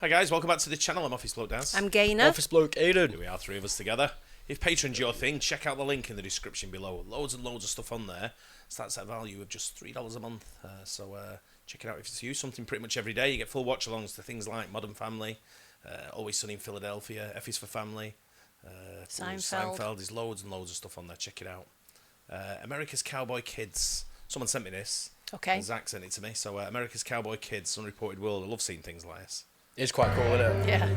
Hi guys, welcome back to the channel. I'm Office Bloke Daz. I'm Gaynor. Office Bloke Aidan. Here we are, three of us together. If Patreon's your thing, check out the link in the description below. Loads and loads of stuff on there. Starts at a value of just $3 a month. So check it out if it's you. Something pretty much every day. You get full watch-alongs to things like Modern Family, Always Sunny in Philadelphia, F is for Family, Seinfeld. There's loads and loads of stuff on there. Check it out. America's Cowboy Kids. Someone sent me this. Okay. And Zach sent it to me. So America's Cowboy Kids, Unreported World. I love seeing things like this. It's quite cool, isn't it? Yeah.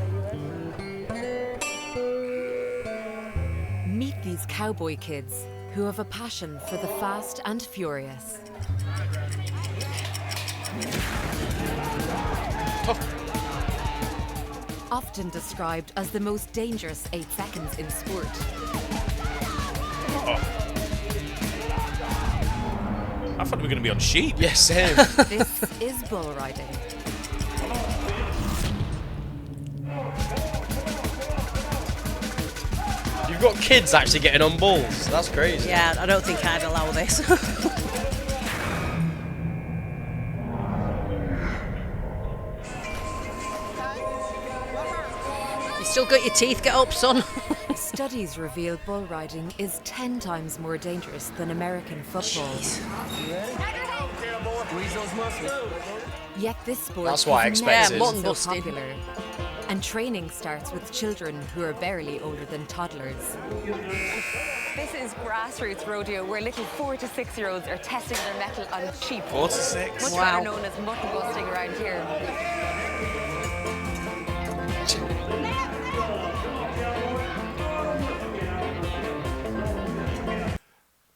Meet these cowboy kids who have a passion for the fast and furious. Often described as the most dangerous 8 seconds in sport. I thought we were going to be on sheep. Yes, same. This is bull riding. You've got kids actually getting on bulls. That's crazy. Yeah, I don't think I'd allow this. You still got your teeth, get up, son. Studies reveal bull riding is 10 times more dangerous than American football. Yet this sport That's what I is expected. never Yeah, so busted. popular. And training starts with children who are barely older than toddlers. This is grassroots rodeo where little 4 to 6 year olds are testing their mettle on sheep. 4 to 6. Much Wow. better known as mutton busting around here.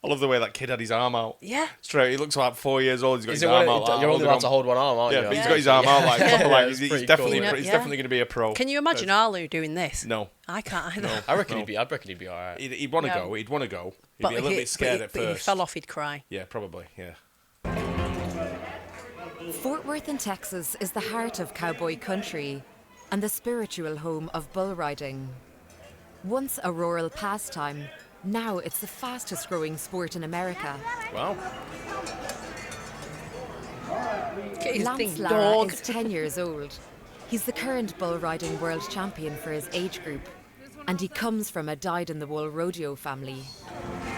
I love the way that kid had his arm out. Yeah. Straight, he looks like 4 years old. He's got Is his it arm one, out. Like, you're only holding allowed to on. hold one arm, aren't Yeah, you? but he's got his arm out like proper. Like It's he's pretty definitely, cool. he's Yeah. definitely going to be a pro. Can you imagine Arlo doing this? No, I can't either. No. I reckon he'd be alright. he'd want to No. go. He'd want to go. He'd But be a little bit scared at but if first. he fell off, he'd cry. Yeah, probably. Yeah. Fort Worth in Texas is the heart of cowboy country and the spiritual home of bull riding. Once a rural pastime, now it's the fastest growing sport in America. Wow. Get his Lance thing, Lara dog. is 10 years old. He's the current bull riding world champion for his age group, and he comes from a dyed-in-the-wool rodeo family.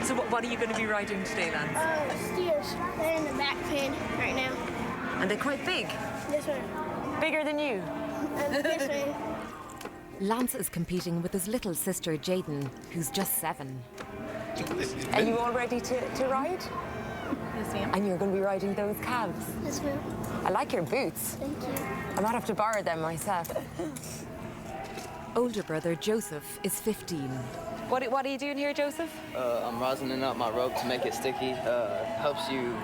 So what are you going to be riding today, Lance? Steers. They're in the back pen right now. And they're quite big. This one. Bigger than you. This way. Lance is competing with his little sister Jaden, who's just 7. Are you all ready to ride? Yes, ma'am. And you're going to be riding those calves. Yes, ma'am. I like your boots. Thank you. I might have to borrow them myself. Older brother Joseph is 15. What are you doing here, Joseph? I'm rosining up my rope to make it sticky. Helps you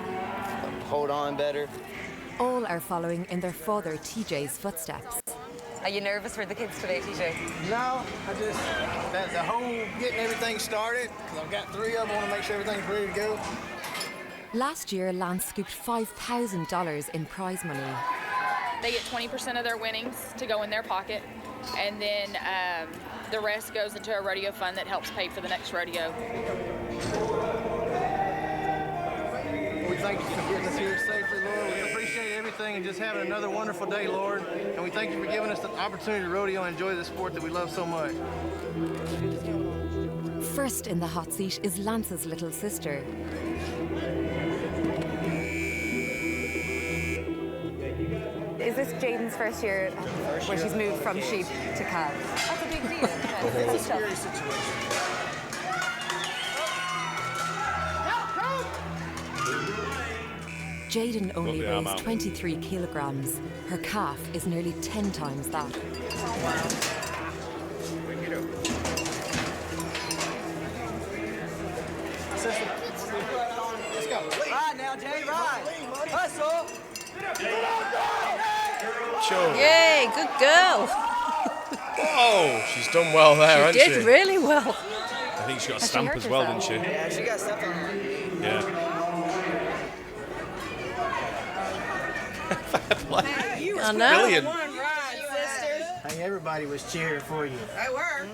hold on better. All are following in their father TJ's footsteps. Are you nervous for the kids today, TJ? No, I just, the whole getting everything started, because I've got 3 of them, I want to make sure everything's ready to go. Last year, Lance scooped $5,000 in prize money. They get 20% of their winnings to go in their pocket, and then the rest goes into a rodeo fund that helps pay for the next rodeo. We thank you for getting us here safely, Lord. We appreciate everything and just having another wonderful day, Lord. And we thank you for giving us the opportunity to rodeo and enjoy the sport that we love so much. First in the hot seat is Lance's little sister. Is this Jaden's first year where she's moved from sheep to calves? That's a big deal. It's a scary situation. Jaden only Lovely arm weighs out. 23 kilograms. Her calf is nearly 10 times that. Let's go. Ride now, Jay, ride. Hustle. Sure. Yay, good girl. Whoa. She's done well there, She hasn't did she? really well. I think she got a Has she stamp hurt as well, didn't herself? she? Yeah, she got stepped on. Yeah. I know. Brilliant. Hey, everybody was cheering for you. They were.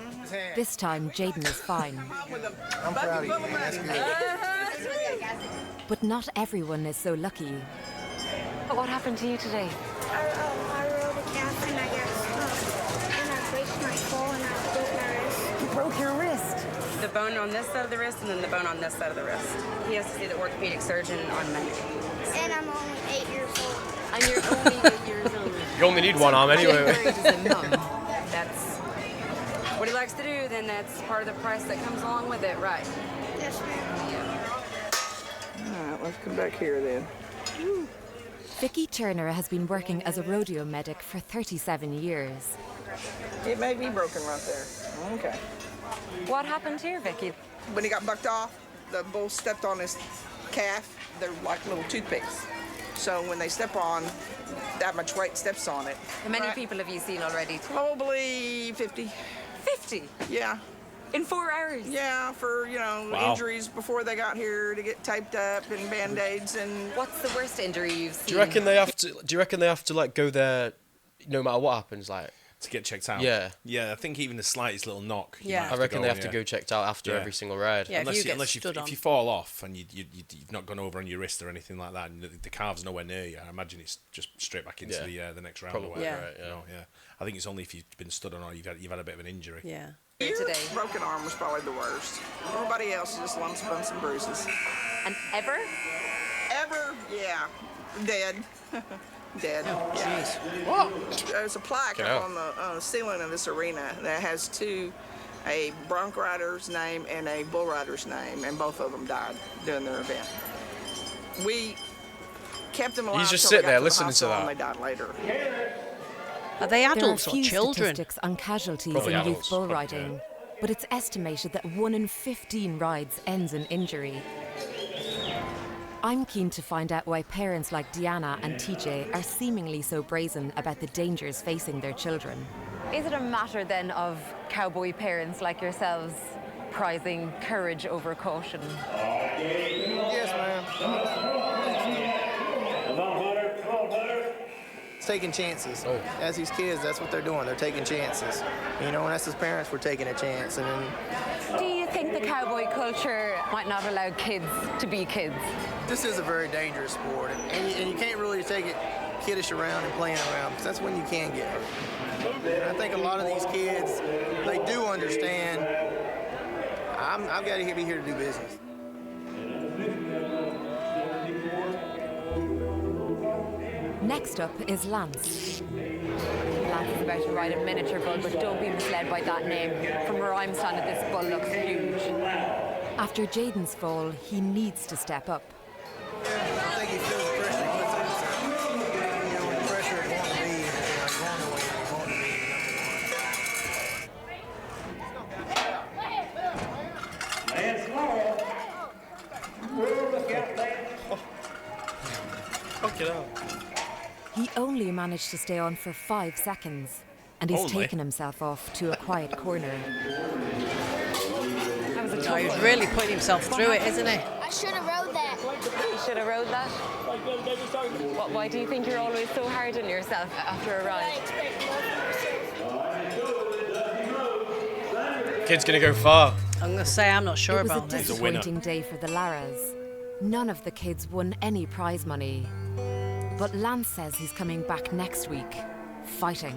This time, Jaden is fine. I'm proud of you, man. That's good. But not everyone is so lucky. What happened to you today? I rode a calf and I got stung. bone on this side of the wrist and then the bone on this side of the wrist. He has to see the orthopedic surgeon on Monday. And I'm only 8 years old. And you're only 8 years old. You only need one arm anyway. That's what he likes to do, then that's part of the price that comes along with it, right? Yes, ma'am. All right, let's come back here then. Vicky Turner has been working as a rodeo medic for 37 years. It may be broken right there. Okay. What happened here, Vicky? When he got bucked off, the bull stepped on his calf. They're like little toothpicks. So when they step on, that much weight steps on it. How many people have you seen already? Probably 50. 50? Yeah. In 4 hours? Yeah, for, Wow. injuries before they got here to get taped up and Band-Aids and... What's the worst injury you've seen? Do you reckon they have to like go there no matter what happens, like? To get checked out. Yeah. Yeah, I think even the slightest little knock. I reckon they have to go checked out after every single ride. Yeah, Unless if you fall off and you've not gone over on your wrist or anything like that, and the calf's nowhere near you, I imagine it's just straight back into the next round. Probably, or whatever. right, yeah. I think it's only if you've been stood on or you've had a bit of an injury. Yeah. Today. Broken arm was probably the worst. Everybody else just lumps, bumps, and bruises. And ever? Ever? Yeah. Dead. Dead. Oh, jeez. What? There's a plaque up on the ceiling of this arena that has a bronc rider's name and a bull rider's name, and both of them died during their event. We kept them alive. He's just till sitting they got there the listening to hospital, that. and they died later. Are they adults there are or few children? statistics on casualties Probably in adults, youth bull probably, riding, yeah. but it's estimated that 1 in 15 rides ends in injury. I'm keen to find out why parents like Deanna and TJ are seemingly so brazen about the dangers facing their children. Is it a matter then of cowboy parents like yourselves prizing courage over caution? Yes, ma'am. Taking chances. As these kids, that's what they're doing. They're taking chances. And us as parents, we're taking a chance. And then, Do you think the cowboy culture might not allow kids to be kids? this is a very dangerous sport, and you can't really take it kiddish around and playing around, because that's when you can get hurt. And I think a lot of these kids, they do understand. I've got to be here to do business. Next up is Lance. Lance is about to ride a miniature bull, but don't be misled by that name. From where I'm standing, this bull looks huge. After Jaden's fall, he needs to step up. I think he feels the pressure he puts on himself. When the pressure of wanting to be, going the way you want to Fuck it up. He only managed to stay on for 5 seconds, and he's taken himself off to a quiet corner. No, he's really putting himself through it, isn't he? I should have rode that. You should have rode that? Why do you think you're always so hard on yourself after a I ride? expect more from Kid's gonna go far. I'm going to say I'm not sure It was about a this. disappointing day for the Laras. None of the kids won any prize money. But Lance says he's coming back next week, fighting.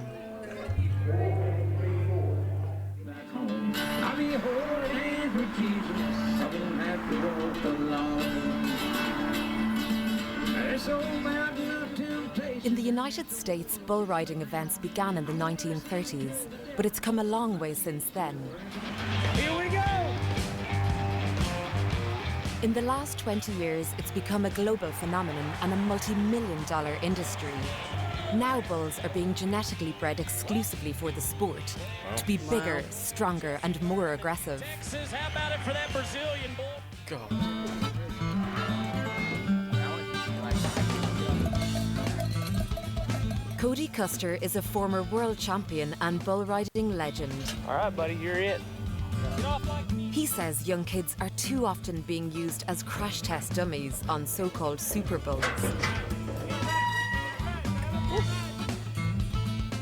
In the United States, bull riding events began in the 1930s, but it's come a long way since then. Here we go! In the last 20 years, it's become a global phenomenon and a multi-million-dollar industry. Now bulls are being genetically bred exclusively for the sport, to be bigger, stronger, and more aggressive. Texas, how about it for that Brazilian bull? God. Cody Custer is a former world champion and bull riding legend. All right, buddy, you're it. He says young kids are too often being used as crash test dummies on so-called super bulls.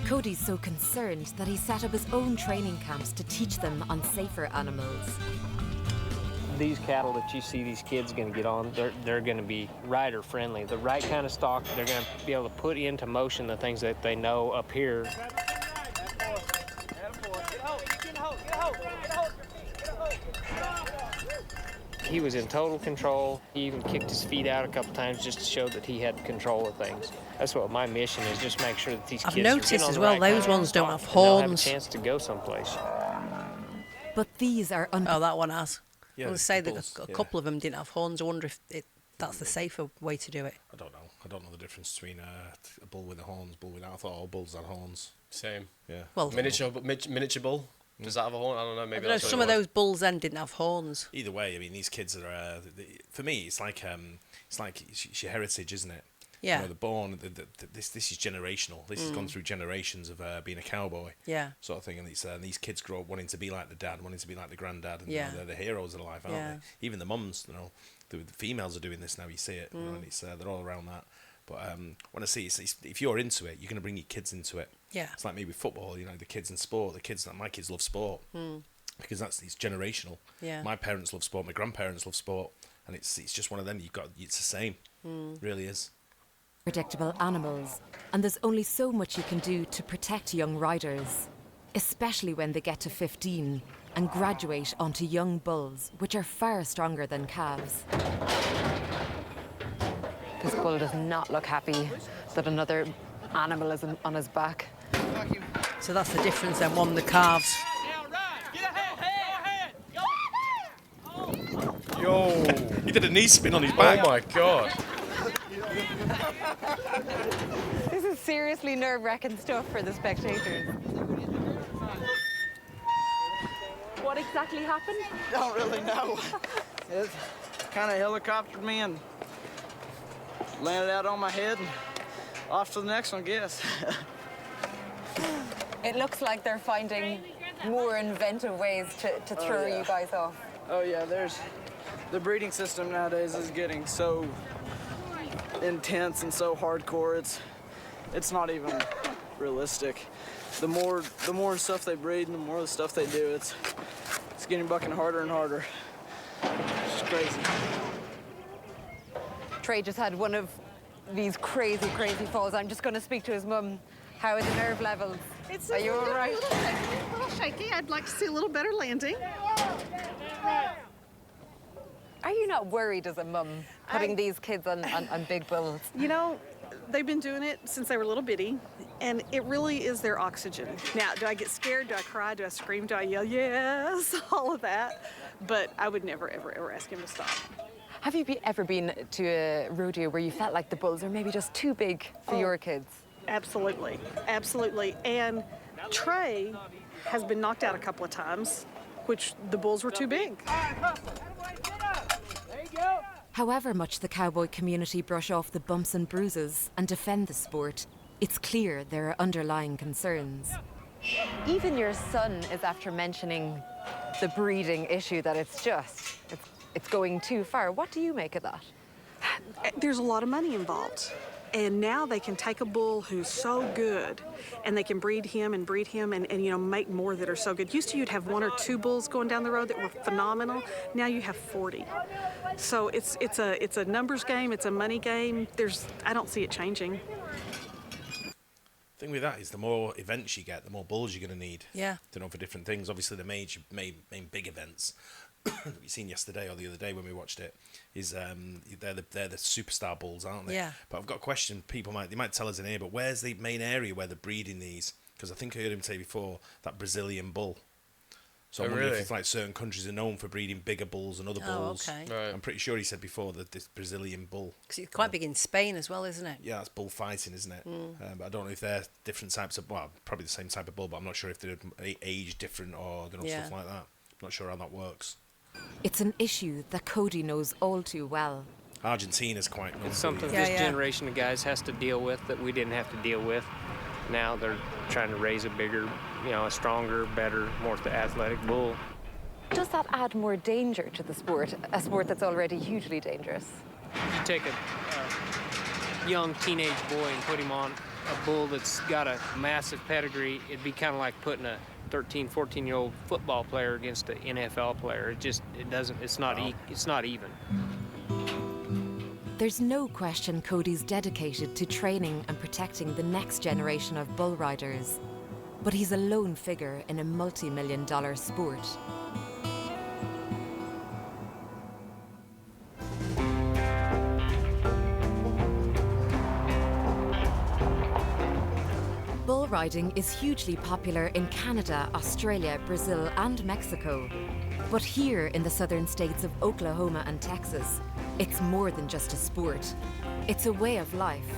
Cody's so concerned that he set up his own training camps to teach them on safer animals. These cattle that you see these kids going to get on, they're going to be rider friendly. The right kind of stock, they're going to be able to put into motion the things that they know up here. he was in total control. He even kicked his feet out a couple times just to show that he had control of things. That's what my mission is, just make sure that these I've kids are noticed getting on as the well, right those kind of ones don't talk, have and they'll have a horns. chance to go someplace. But these are Oh, that one has. Yeah, I was the say that bulls, a yeah. couple of them didn't have horns. I wonder if that's the safer way to do it. I don't know. I don't know the difference between a bull with the horns, bull without. I thought all bulls had horns. Same. Yeah. Well, Miniature bull. Does that have a horn? I don't know. I Maybe don't know, that's what some it of was. those bulls then didn't have horns. Either way, I mean, these kids are. For me, it's like it's your heritage, isn't it? Yeah. You know, they're born. This is generational. This has gone through generations of being a cowboy. Yeah. Sort of thing, and these kids grow up wanting to be like the dad, wanting to be like the granddad, and Yeah. they're the heroes of life, aren't Yeah. they? Even the mums, you know, the females are doing this now. You see it, you know, and they're all around that. But when I see it's, if you're into it, you're going to bring your kids into it. Yeah. It's like me with football, you know, the kids in sport. My kids love sport because it's generational. Yeah. My parents love sport. My grandparents love sport, and it's just one of them. It's the same. Really is. Predictable animals, and there's only so much you can do to protect young riders, especially when they get to 15 and graduate onto young bulls, which are far stronger than calves. This bull does not look happy that another animal is on his back. So that's the difference then, one the calves. Yo. He did a knee spin on his back. Oh my god. This is seriously nerve-wracking stuff for the spectators. What exactly happened? Don't really know. It kind of helicoptered me and landed out on my head and off to the next one, I guess. It looks like they're finding more inventive ways to throw you guys off. Oh yeah, the breeding system nowadays is getting so intense and so hardcore. It's not even realistic. The more stuff they breed and the more the stuff they do, it's getting bucking harder and harder. It's just crazy. Trey just had one of these crazy falls. I'm just going to speak to his mum. How are the nerve levels? Are you all right? A little shaky. I'd like to see a little better landing. Are you not worried as a mum putting these kids on big bulls? You know, they've been doing it since they were little bitty, and it really is their oxygen. Now, do I get scared? Do I cry? Do I scream? Do I yell? Yes, all of that. But I would never, ever ask him to stop. Have you ever been to a rodeo where you felt like the bulls are maybe just too big for your kids? Absolutely, absolutely. And Trey has been knocked out a couple of times, which the bulls were too big. However much the cowboy community brush off the bumps and bruises and defend the sport, it's clear there are underlying concerns. Even your son is after mentioning the breeding issue, that it's going too far. What do you make of that? There's a lot of money involved. And now they can take a bull who's so good and they can breed him and you know, make more that are so good. Used to you'd have 1 or 2 bulls going down the road that were phenomenal. Now you have 40. So it's a numbers game, it's a money game. I don't see it changing. Thing with that is the more events you get, the more bulls you're going to need. Yeah. To know for different things. Obviously, the main big events that we seen yesterday or the other day when we watched it is they're the superstar bulls, aren't they? Yeah. But I've got a question. They might tell us in here, but where's the main area where they're breeding these? Because I think I heard him say before that Brazilian bull. So Oh, I wonder really? if it's like certain countries are known for breeding bigger bulls than other Oh, bulls. okay. Right. I'm pretty sure he said before that this Brazilian bull. Because it's quite big in Spain as well, isn't it? Yeah, that's bullfighting, isn't it? But I don't know if they're different types of, well, probably the same type of bull, but I'm not sure if they're age different or stuff like that. I'm not sure how that works. It's an issue that Cody knows all too well. Argentina's quite known. It's something Yeah, this yeah. generation of guys has to deal with that we didn't have to deal with. Now they're trying to raise a bigger, a stronger, better, more athletic bull. Does that add more danger to the sport, a sport that's already hugely dangerous? You take a young teenage boy and put him on a bull that's got a massive pedigree, it'd be kind of like putting a 13, 14-year-old football player against an NFL player. It's not even. There's no question Cody's dedicated to training and protecting the next generation of bull riders, but he's a lone figure in a multi-million-dollar sport. riding is hugely popular in Canada, Australia, Brazil, and Mexico. But here in the southern states of Oklahoma and Texas, it's more than just a sport. It's a way of life.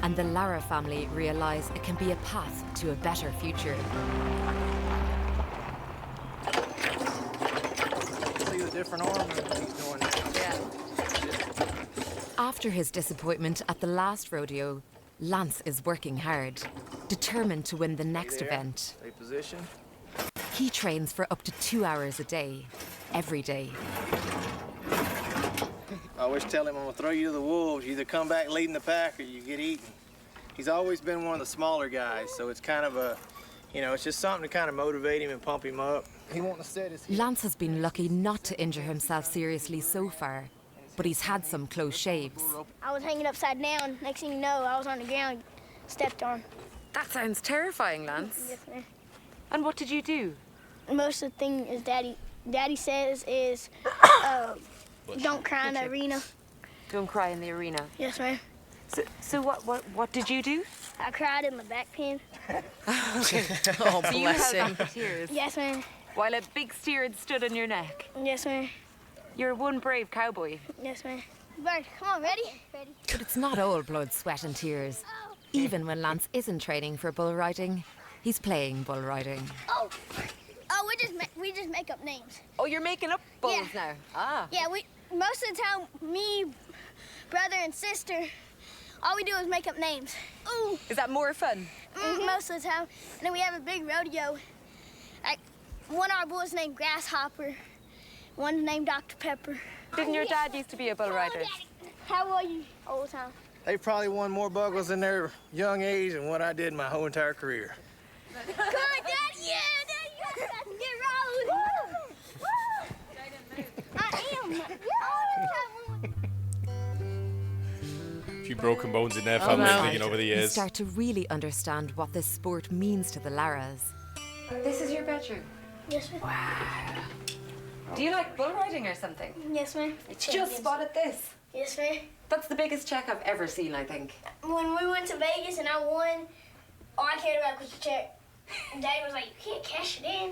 And the Lara family realise it can be a path to a better future. See the different arm movement he's doing now. After his disappointment at the last rodeo, Lance is working hard, determined to win the next event. Stay position. He trains for up to 2 hours a day, every day. I always tell him I'm gonna throw you to the wolves. You either come back leading the pack or you get eaten. He's always been one of the smaller guys, so it's kind of a, it's just something to kind of motivate him and pump him up. He wants to set his... Lance has been lucky not to injure himself seriously so far, but he's had some close shaves. I was hanging upside down. Next thing you know, I was on the ground, stepped on. That sounds terrifying, Lance. Yes, ma'am. And what did you do? Most of the thing is Daddy says is, don't cry in the arena. Don't cry in the arena. Yes, ma'am. So what did you do? I cried in the back pen. Okay. Oh, So you bless held him. back the tears Yes, ma'am. while a big steer had stood on your neck. Yes, ma'am. You're one brave cowboy. Yes, ma'am. Bert, come on, ready? Ready. But it's not all blood, sweat and tears. Even when Lance isn't training for bull riding, he's playing bull riding. Oh, we just make up names. Oh, you're making up bulls Yeah. now. Ah. Yeah, most of the time, me, brother, and sister, all we do is make up names. Ooh. Is that more fun? Most of the time. And then we have a big rodeo. Like, one of our bulls named Grasshopper, one's named Dr. Pepper. Didn't your dad used to be a bull rider? How are you all the time? They probably won more buckles in their young age than what I did my whole entire career. Come on, Dad. Yeah, Dad, you got to get rolling. I am. A few broken bones in their family, I'm thinking over the You years. start to really understand what this sport means to the Laras. This is your bedroom. Yes, ma'am. Wow. Do you like bull riding or something? Yes, ma'am. Just spotted this. Yes, ma'am. That's the biggest check I've ever seen, I think. When we went to Vegas and I won, all I cared about was the check. And Daddy was like, you can't cash it in.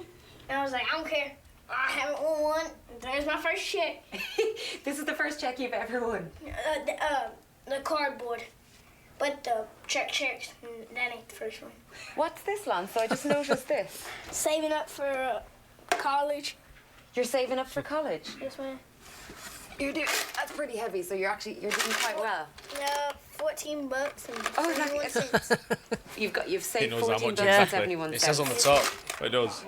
And I was like, I don't care. I haven't won one. There's my first check. This is the first check you've ever won. The cardboard. But the checks, that ain't the first one. What's this, Lance? I just noticed this. Saving up for college. You're saving up for college? Yes, ma'am. That's pretty heavy, so you're doing quite well. 14 bucks and Oh, 71 cents. You've saved He knows how 14 much bucks and exactly. 71 It cents. says on the top. It does.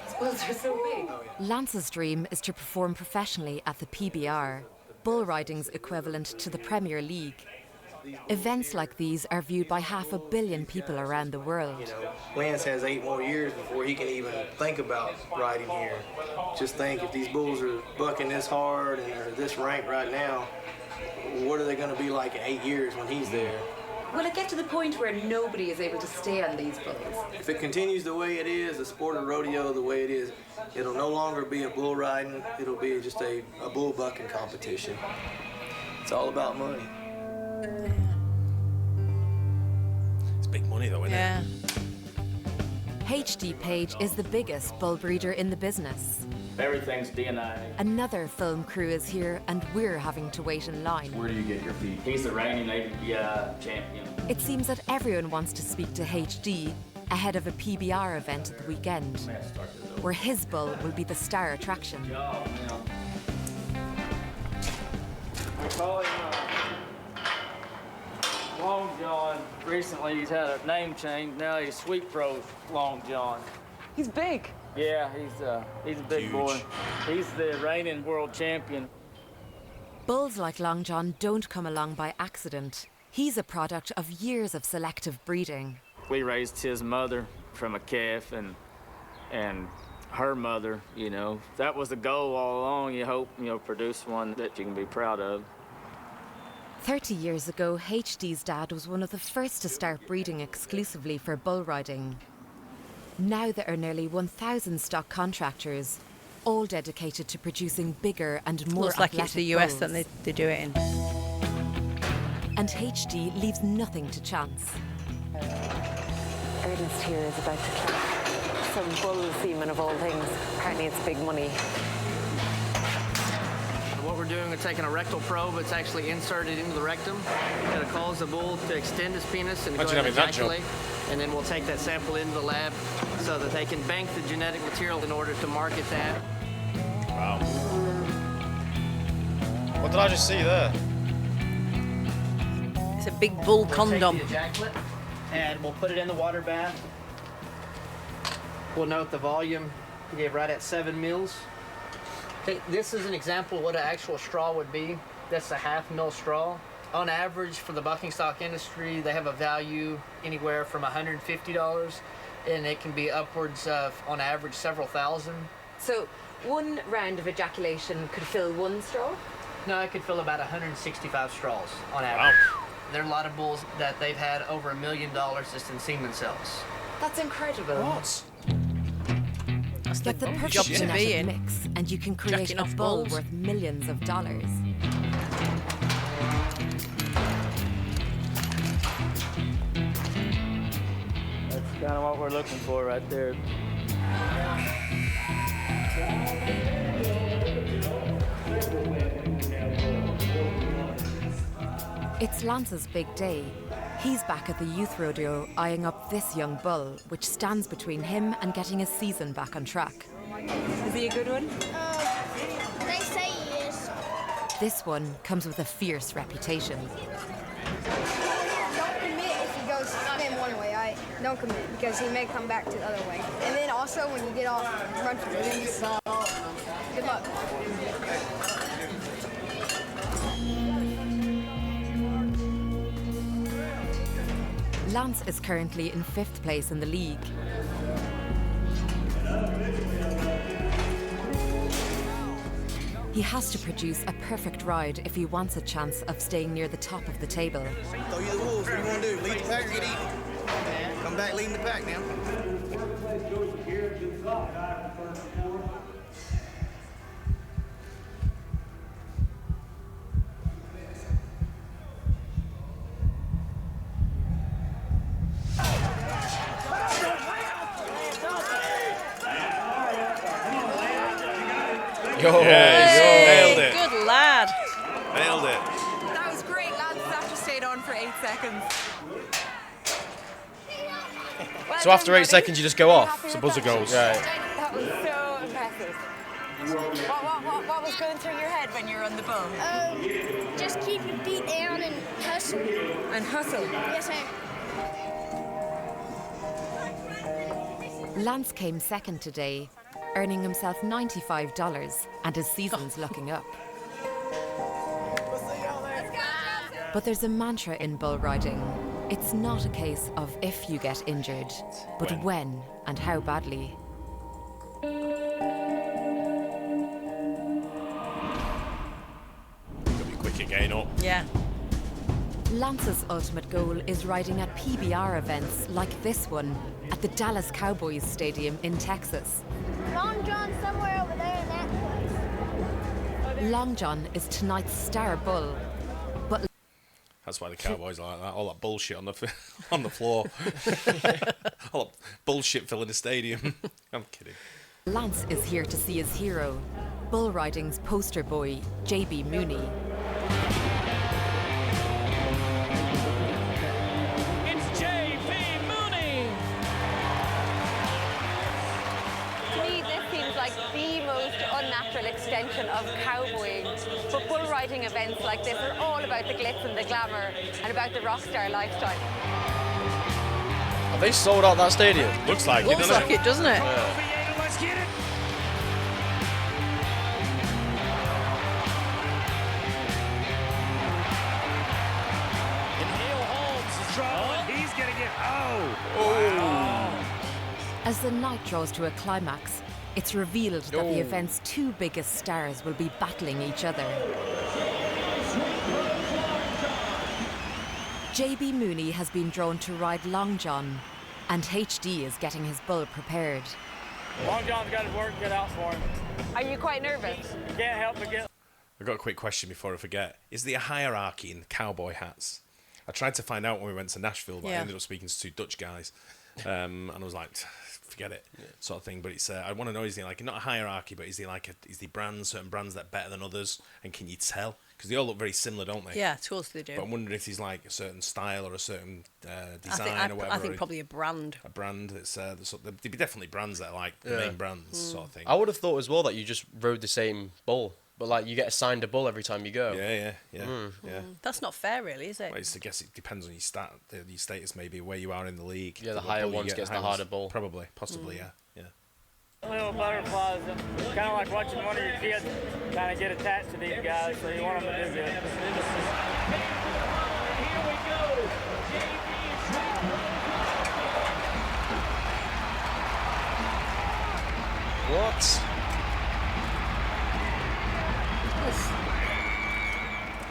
These bulls are so big. Lance's dream is to perform professionally at the PBR, bull riding's equivalent to the Premier League. Events like these are viewed by 500 million people around the world. Lance has 8 more years before he can even think about riding here. Just think, if these bulls are bucking this hard and they're this ranked right now, what are they going to be like in 8 years when he's there? Will it get to the point where nobody is able to stay on these bulls? If it continues the way it is, the sport of rodeo the way it is, it'll no longer be a bull riding, it'll be just a bull bucking competition. It's all about money. It's big money though, isn't Yeah. it? HD Page is the biggest bull breeder in the business. Everything's DNA. Another film crew is here and we're having to wait in line. Where do you get your feet? He's the reigning ABI champion. It seems that everyone wants to speak to HD ahead of a PBR event at the weekend, where his bull will be the star attraction. We call him Long John. Recently he's had a name change. Now he's Sweet Pro Long John. He's big. Yeah, he's a big boy. He's the reigning world champion. Bulls like Long John don't come along by accident. He's a product of years of selective breeding. We raised his mother from a calf and her mother, That was the goal all along. You hope, produce one that you can be proud of. 30 years ago, HD's dad was one of the first to start breeding exclusively for bull riding. Now there are nearly 1,000 stock contractors, all dedicated to producing bigger and more Looks like athletic it's the US bulls. that they do it in. And HD leaves nothing to chance. Aidan's tier is about to track some bull semen of all things. Apparently it's big money. What we're doing, we're taking a rectal probe. It's actually inserted into the rectum. It'll cause the bull to extend his penis and go ahead and ejaculate. And then we'll take that sample into the lab so that they can bank the genetic material in order to market that. Wow. What did I just see there? It's a big bull condom. Take the ejaculate and we'll put it in the water bath. We'll note the volume. We gave right at 7 mils. Okay, this is an example of what an actual straw would be. That's a 1/2 mil straw. On average, for the bucking stock industry, they have a value anywhere from $150, and it can be upwards of, on average, several thousand. So one round of ejaculation could fill one straw? No, it could fill about 165 straws on average. Wow. There are a lot of bulls that they've had over $1 million just in semen cells. That's incredible. What? That's Get the job perfect to be genetic in. mix, and you can create Jacking a off bull bulls. worth millions of dollars. That's kind of what we're looking for right there. It's Lance's big day. He's back at the youth rodeo eyeing up this young bull, which stands between him and getting his season back on track. Is he a good one? They say he is. This one comes with a fierce reputation. Don't commit if he goes spin one way. Don't commit because he may come back to the other way. And then also when you get off, run for the wins. Good luck. Lance is currently in 5th place in the league. He has to produce a perfect ride if he wants a chance of staying near the top of the table. Throw you the wolves. What do you want to do? Lead the pack or get eaten? Come back leading the pack now. Nailed it. Good lad. Nailed it. That was great, lads. After stayed on for 8 seconds. So after 8 seconds, you just go off. So buzzer goes. Right. That was so impressive. What was going through your head when you were on the bull? Just keep your feet down and hustle. And hustle? Yes, ma'am. Lance came second today, earning himself $95, and his season's looking up. But there's a mantra in bull riding. It's not a case of if you get injured, but when and how badly. Gotta be quick again up. Yeah. Lance's ultimate goal is riding at PBR events like this one at the Dallas Cowboys Stadium in Texas. Long John somewhere over there in that place. Long John is tonight's star bull, but That's why the Cowboys are like that. All that bullshit on the on the floor. All that bullshit filling the stadium. I'm kidding. Lance is here to see his hero, bull riding's poster boy, JB Mooney. It's JB Mooney! To me, this seems like the most unnatural extension of cowboying. But bull riding events like this are all about the glitz and the glamour and about the rock star lifestyle. Have they sold out that stadium? Looks like Looks like it, doesn't it? Let's get it! And Hale Holmes is traveling. He's gonna get As the night draws to a climax, it's revealed that the event's two biggest stars will be battling each other. JB Mooney has been drawn to ride Long John, and HD is getting his bull prepared. Long John's got his work cut out for him. Are you quite nervous? You can't help but get. I've got a quick question before I forget. Is there a hierarchy in cowboy hats? I tried to find out when we went to Nashville, but I Yeah. ended up speaking to 2 Dutch guys, and I was like, forget it, sort of thing. But it's I want to know, is there like not a hierarchy, but is there certain brands that are better than others, and can you tell? Because they all look very similar, don't they? Yeah, of course they do. But I'm wondering if there's like a certain style or a certain design or whatever. I think probably a brand. A brand that's there'd be definitely brands that are like the main brands sort of thing. I would have thought as well that you just rode the same bull, but like you get assigned a bull every time you go. Yeah. That's not fair, really, is it? Well, I guess it depends on your status, maybe where you are in the league. Yeah, the higher ones gets the harder bull. Probably, possibly, yeah. Little butterflies, and kind of like watching one of your kids kind of get attached to these guys, so you want them to do good. What?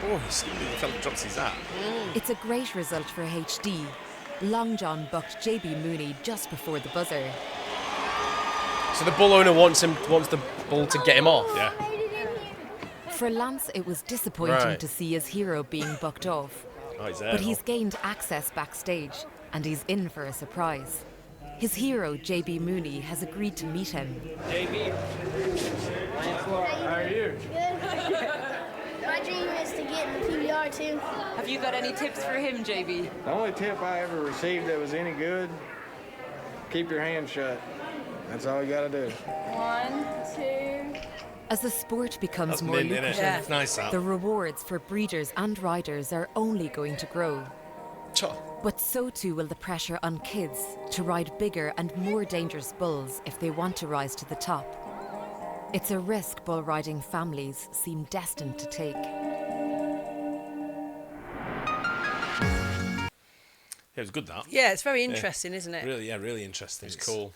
Oh, he fell and drops his hat. It's a great result for HD. Long John bucked JB Mooney just before the buzzer. So the bull owner wants the bull to get him off. Yeah. For Lance, it was disappointing Right. to see his hero being bucked off. Oh, he's there. But he's gained access backstage, and he's in for a surprise. His hero, JB Mooney, has agreed to meet him. JB, how are you? Good. My dream is to get in the PBR too. Have you got any tips for him, JB? The only tip I ever received that was any good, keep your hands shut. That's all you gotta do. 1, 2. As the sport becomes That's more mint, innit? lucrative, It's nice, that. the rewards for breeders and riders are only going to grow. But so too will the pressure on kids to ride bigger and more dangerous bulls if they want to rise to the top. It's a risk bull riding families seem destined to take. Yeah, it was good, that. Yeah, it's very interesting, isn't it? Really interesting. It's cool.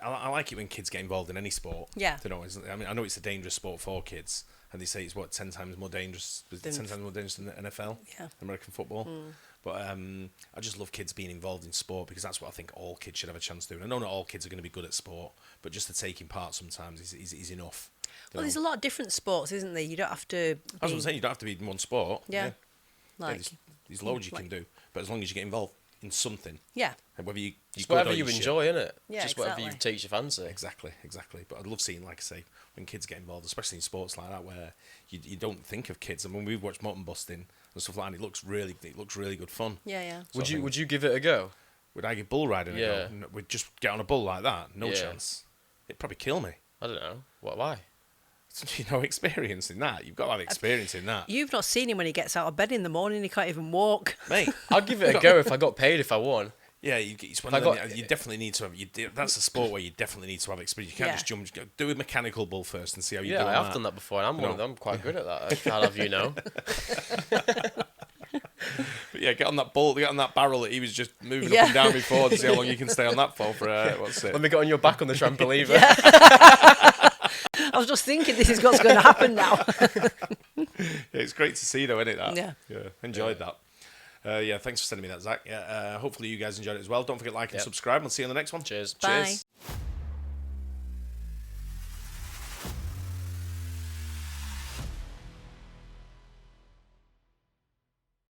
I like it when kids get involved in any sport. Yeah. You know, I know it's a dangerous sport for kids, and they say it's 10 times more dangerous. 10 times more dangerous than the NFL, American football. But I just love kids being involved in sport because that's what I think all kids should have a chance to do. And I know not all kids are going to be good at sport, but just to taking part sometimes is enough. Well, there's a lot of different sports, isn't there? You don't have to. As I'm saying, you don't have to be in one sport. Yeah. Like. There's loads you can do, but as long as you get involved in something. Yeah. And whether you Just whatever you enjoy, innit? Yeah, just whatever you takes your fancy. Exactly. But I'd love seeing, like I say, when kids get involved, especially in sports like that, where you don't think of kids. I mean, we've watched mutton busting and stuff like that. And it looks really good fun. Yeah. Would you give it a go? Would I give bull riding a go? No, would just get on a bull like that? No chance. It'd probably kill me. I don't know. Why? Experience in that. You've got to have experience in that. You've not seen him when he gets out of bed in the morning. He can't even walk. Mate, I'd give it a go if I got paid if I won. Yeah, you definitely need to have. That's a sport where you definitely need to have experience. You can't just jump. Do a mechanical bull first and see how you do. Yeah, I have done that before. And I'm quite good at that. I'll have you know. But yeah, get on that bull. Get on that barrel that he was just moving up and down before to see how long you can stay on that for. What's it? Let me get on your back on the trampoline. I was just thinking, this is what's going to happen now. It's great to see, though, isn't it? Yeah. Enjoyed that. Thanks for sending me that, Zach. Hopefully you guys enjoyed it as well. Don't forget to like and subscribe. We'll see you on the next one. Cheers. Bye. Cheers.